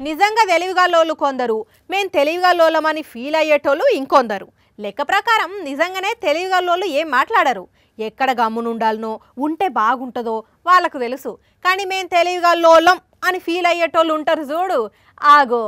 నిజంగా తెలివిగల్లోళ్ళు కొందరు, మేం తెలివిగల్లోళ్ళమని ఫీల్ అయ్యేటోళ్ళు ఇంకొందరు. లెక్క ప్రకారం నిజంగానే తెలివిగల్లోళ్ళు ఏం మాట్లాడరు. ఎక్కడ గమ్మునుండాలనో ఉంటే బాగుంటుందో వాళ్ళకు తెలుసు. కానీ మేం తెలివిగల్లోళ్ళం అని ఫీల్ అయ్యేటోళ్ళు ఉంటారు చూడు, ఆగో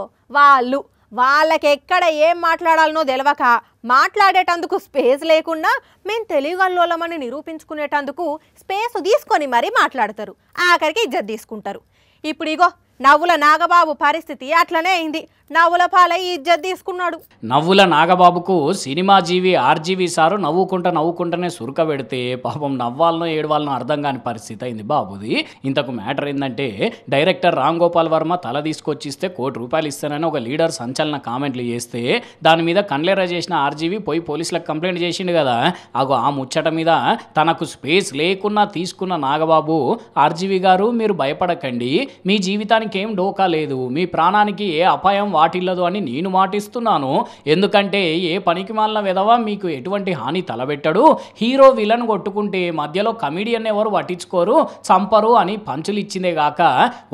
వాళ్ళకి ఎక్కడ ఏం మాట్లాడాలనో తెలియక మాట్లాడేటందుకు స్పేస్ లేకుండా మేము తెలివిగల్లోళ్ళమని నిరూపించుకునేటందుకు స్పేస్ తీసుకొని మరీ మాట్లాడతారు. ఆఖరికి ఇజ్జత్ తీసుకుంటారు. ఇప్పుడు ఇగో నవ్వుల నాగబాబు పరిస్థితి అట్లనే అయింది. నవ్వుల పాలై ఇజ్జత్ తీసుకున్నాడు. నవ్వుల నాగబాబుకు సినిమా జీవి ఆర్జీవి సారు నవ్వుకుంటూనే సురుక పెడితే పాపం నవ్వాలనో ఏడవాలనో అర్థం కాని పరిస్థితి అయింది బాబుది. ఇంతకు మ్యాటర్ ఏంటంటే, డైరెక్టర్ రామ్ గోపాల్ వర్మ తల తీసుకొచ్చిస్తే ₹1,00,00,000 ఇస్తానని ఒక లీడర్ సంచలన కామెంట్లు చేస్తే దాని మీద కన్లెరా చేసిన ఆర్జీవి పోయి పోలీసులకు కంప్లైంట్ చేసిండు కదా. అగో ఆ ముచ్చట మీద తనకు స్పేస్ లేకున్నా తీసుకున్న నాగబాబు, ఆర్జీవి గారు మీరు భయపడకండి, మీ జీవితానికి ఏం డోకా లేదు, మీ ప్రాణానికి ఏ అపాయం వాటిల్లదు అని నేను మాటిస్తున్నాను. ఎందుకంటే ఏ పనికి మాలిన వెధవ మీకు ఎటువంటి హాని తలబెట్టడు. హీరో విలన్ కొట్టుకుంటే మధ్యలో కమిడియన్ ఎవరు పట్టించుకోరు, చంపరు అని పంచులు ఇచ్చిందే గాక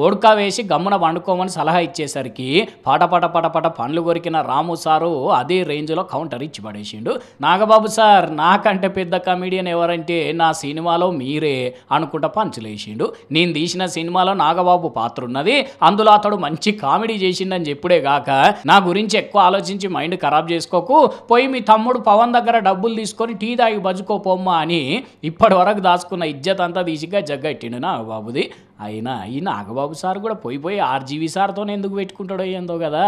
ఓడ్కా వేసి గమ్మున వండుకోమని సలహా ఇచ్చేసరికి పట పండ్లు కొరికిన రాము సారు అదే రేంజ్లో కౌంటర్ ఇచ్చి పడేసిండు. నాగబాబు సార్ నాకంటే పెద్ద కమిడియన్ ఎవరంటే నా సినిమాలో మీరే అనుకుంటా పంచులేసిండు. నేను తీసిన సినిమాలో నాగబాబు పాత్ర ఉన్నది, అందులో అతడు మంచి కామెడీ చేసిండని చెప్పుడే గాక నా గురించి ఎక్కువ ఆలోచించి మైండ్ ఖరాబ్ చేసుకోకు, పోయి మీ తమ్ముడు పవన్ దగ్గర డబ్బులు తీసుకొని టీ తాగి బజుకోపోమ్మా అని ఇప్పటి వరకు దాచుకున్న ఇజ్జత్ అంతా తీసిగా జగ్గట్టిండు నాగబాబుది. అయినా ఈ నాగబాబు సార్ కూడా పోయి ఆర్జీవి సార్తో ఎందుకు పెట్టుకుంటాడో ఏందో కదా.